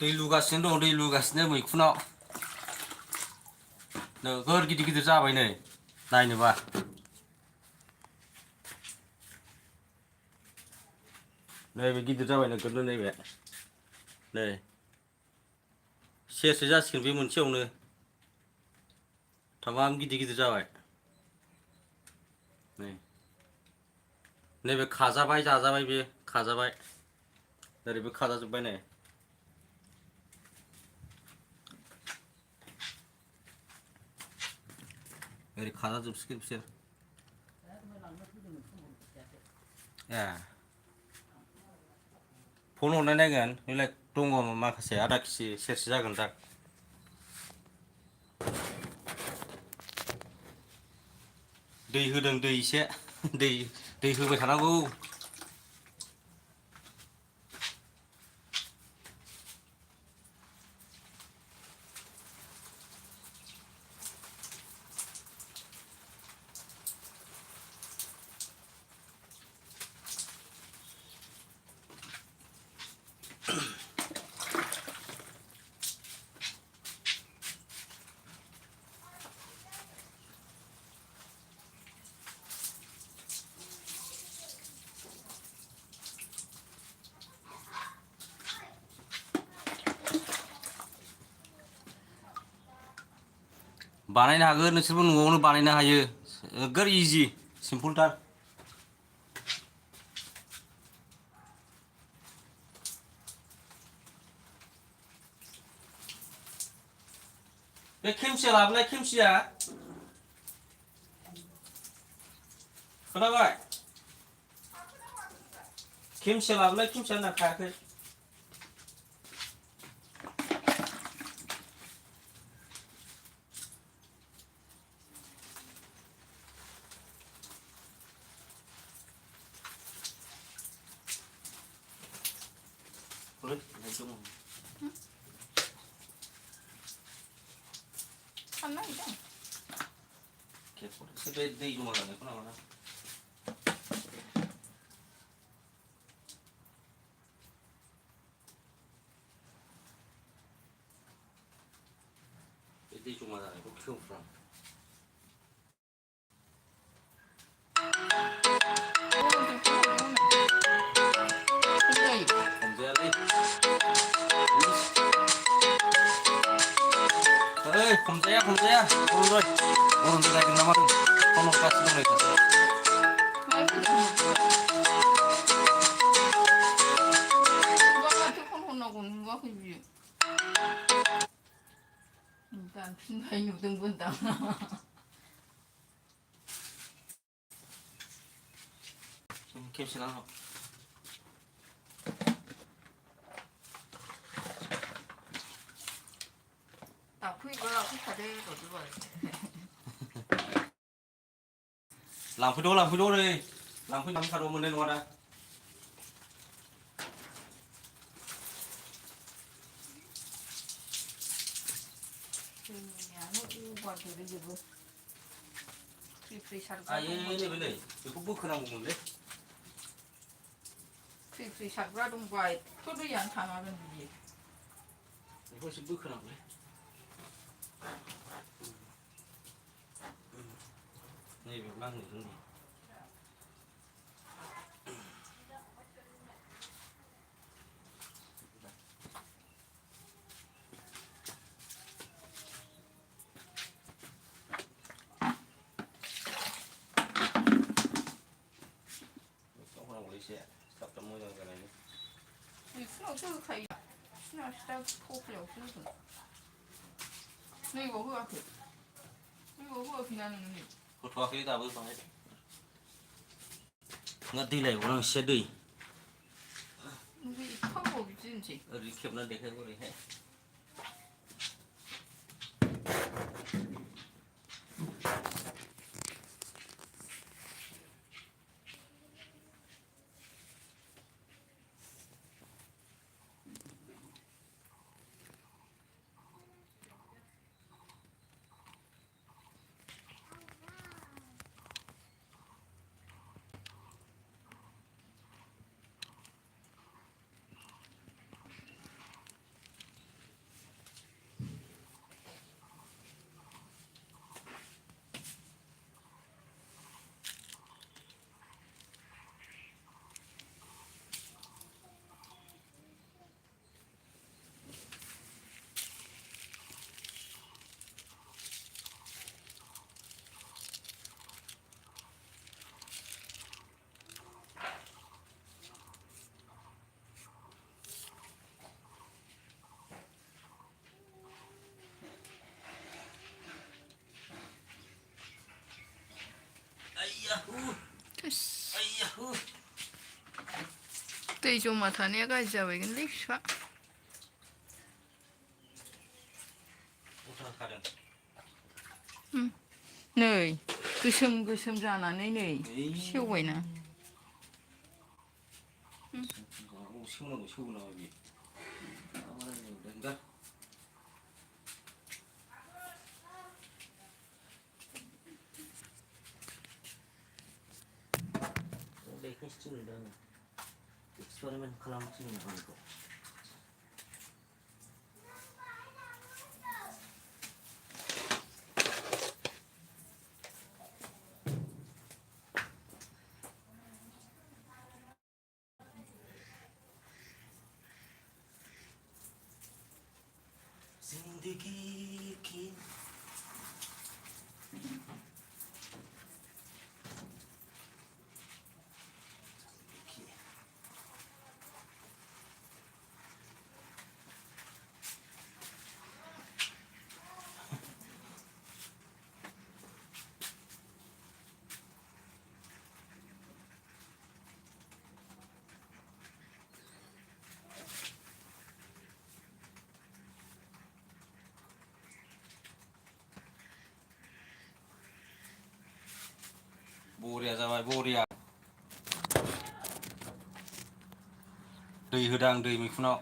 दै लुगासिनो दं दै लुगासिनो मैखुनाव नोगोर गिदिर गिदिर जाबाय नै नायनोबा नैबे गिदिर जाबाय नोगोरनो नैबे नै सेरसे जासिगोन बे मोनसेयावनो थामाम गिदिर गिदिर जाबाय नै नैबे खाजाबाय जाजाबाय बेयो खाजाबाय ओरैबो खाजाजोब्बाय नै ओरै खाजाजोबसिगोन बिसोर ए फन हरनाय नायगोन बेलाय दङ माखासे आधा केजि सेरसे जागोनदां दै होदों दै एसे दै होबाय थानांगौ बानायनो हागोन नोंसोरबो न'आवनो बानायनो हायो नोगोर इजि सिम्पोलथार बे खेमसिया लाबोलाय खेमसिया खोनाबाय खेमसिया लाबोलाय खेमसिया होनना खायाखै दै जमा जानायखौ नामा दै जमा जानायखौ खेवफ्रां हमजायालै ओइ हमजाया अरनजय रायदों ना मादों फन हरगासिनो दं नै सासे नुवाखै बियो दानफिनबाय नुदोंबोदां खेबसे लाना फैबा फैखादो रजबाय लांफैद' नै लांफैखाद' मोननाय नङा दा आयै नैबे नै बेखौ बोखोनांगौमोनलै फ्रि सारग्रा दंबा एथ' दैयानो थाङागोन बिदि बेखौ एसे बोखोनांगौलै नैबे नांहैदों नै एसे थाब थाब मोजां जानायनि बिसोरनावसो होखायो बिसोरनावसो दा थफ्लायावसो होगोन नैबाव होआखै होआखैना नोङो नै होथ'वाखै दाबो बाहाय दै लायबावनां एसे दै एफा गोबाव बिदि होनसै ओरै खेबनानै देखाय ओरैहाय दै जमा थानाया गाज्रि जाबायगोनलै बिफा गथा खादों नै गोसोम गोसोम जानानै नै सेवबायना सेवनांगौ सेवो नामा बियो दा बेखौसो थिनहरदों आङो एक्सपेरिमेन्ट खालामनो थिनहरदों आंखौ जिंदगी की बरिया जाबाय बरिया दै होदां दै मैखुनाव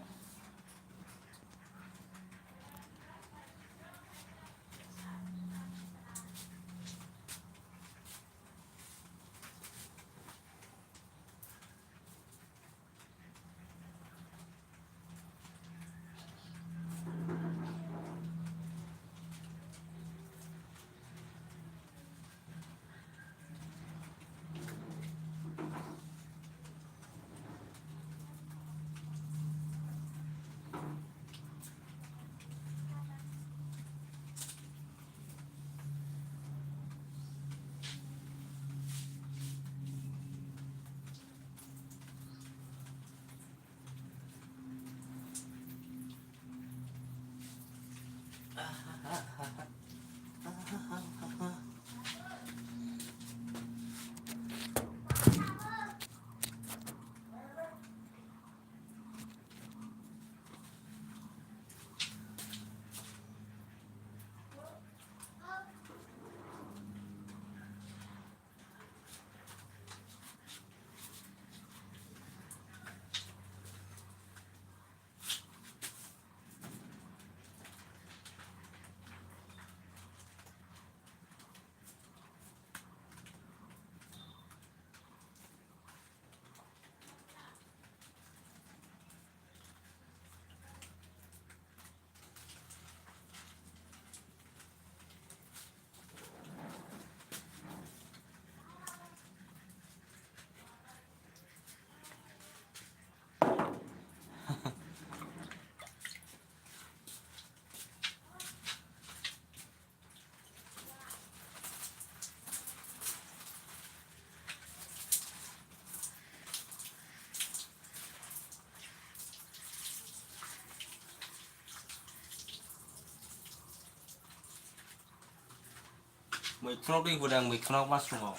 मैखुनाव दै होदां मैखुनाव मासरुमाव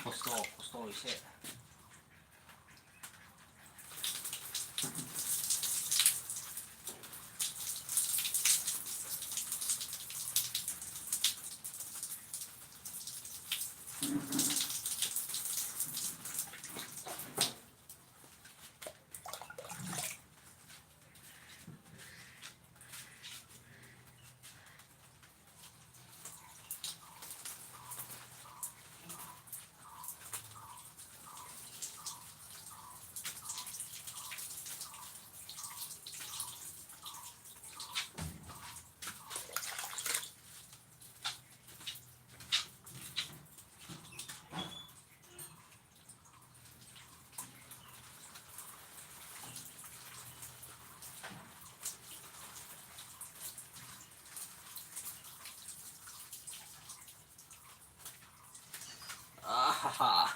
खस्थ' एसे 하하.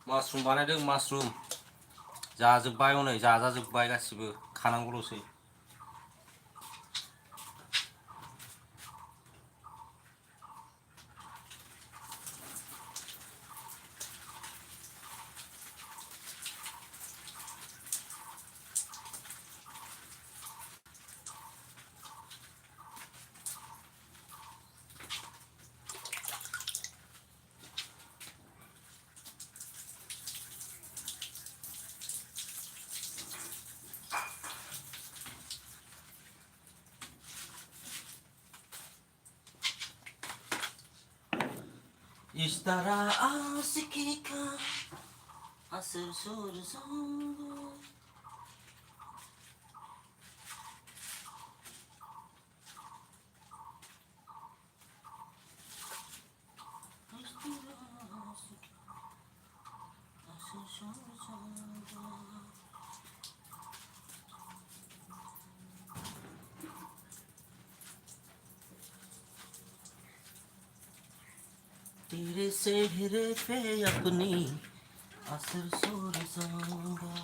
मासरुम बानायदों मासरुम जाजोब्बाय हनै जाजाजोब्बाय गासिबो खानांगौल'सै Iş tara asikika asır soru zango तेरे सेहरे पे अपनी असर सोर जाऊंगा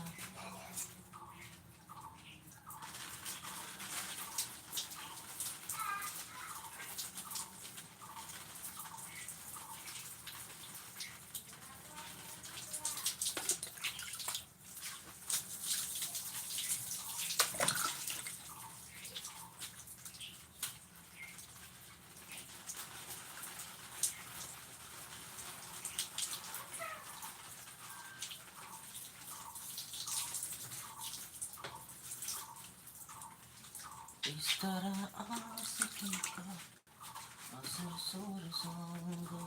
इस तरह आशिकी का असर सोर जाऊंगा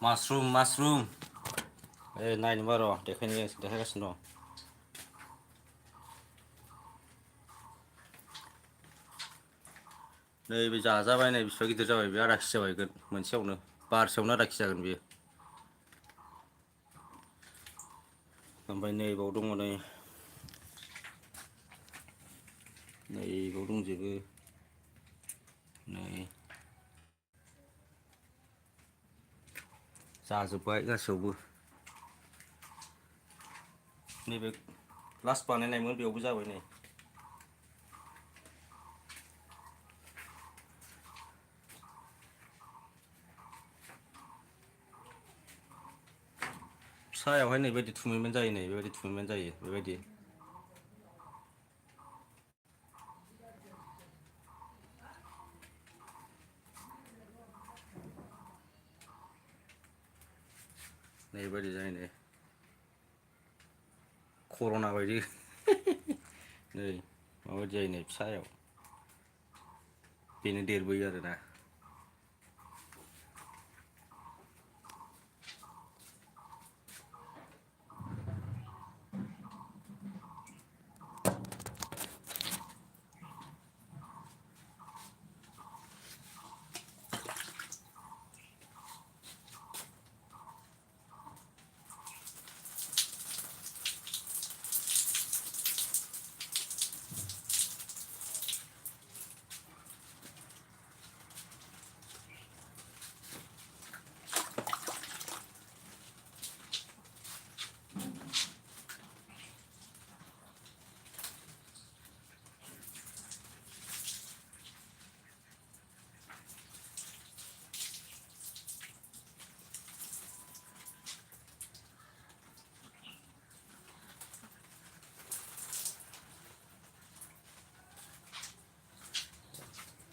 मासरुम मासरुम ए नायनोबा र' देखायगासिनो दं नैबे जाजाबाय नै बिसिबा गिदिर जाबाय बे आधा केजि जाबाय मोनसेयावनो बारसेयावनो आधा केजि जागोन बेयो ओमफ्राय नैबाव दङ नैबाव दंजोबो नै जाजोब्बाय गासैयावबो नैबे लास्ट बानायनायमोन बेयावबो जाबाय नै सायावहाय नैबायदि थुमैमोन जायो नै बेबायदि थुमैमोन जायो बेबायदि नैबायदि जायो नै कर'ना बायदि नै माबायदि जायो नै फिसायाव बेनो देरबोयो आरोना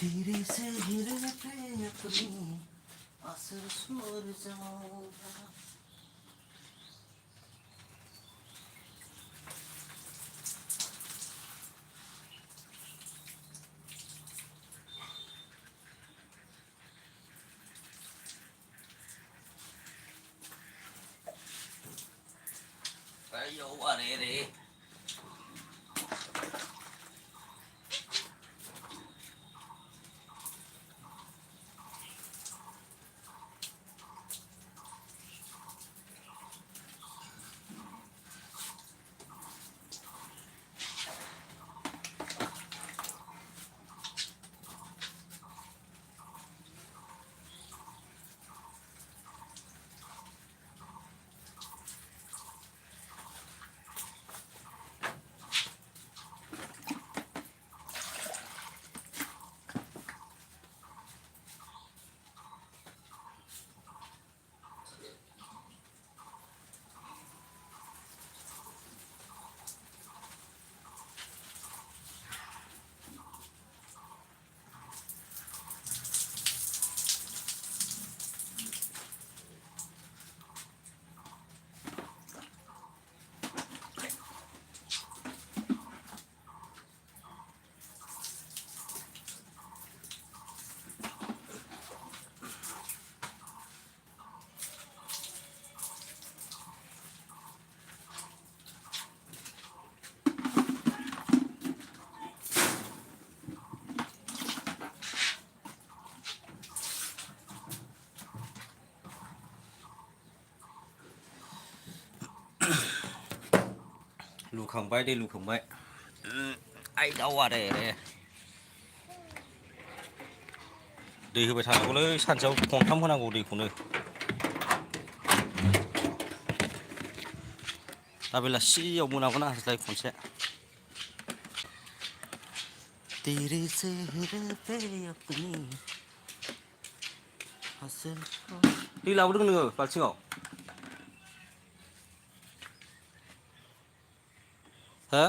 तेरे शहर पे अपनी असर छोड़ जाऊंगा ayo are re लुखांबाय दै लुखांबाय आइ दाउ आरे रे दै होबाय थानांगौलै सानसेयाव खनथाम होनांगौ दैखौनो दा बेलासियाव मोनागोन आरोलाय खनसे तेरे शहर पे अपनी असर दै लाबोदों नोङो बाल्थिङाव हो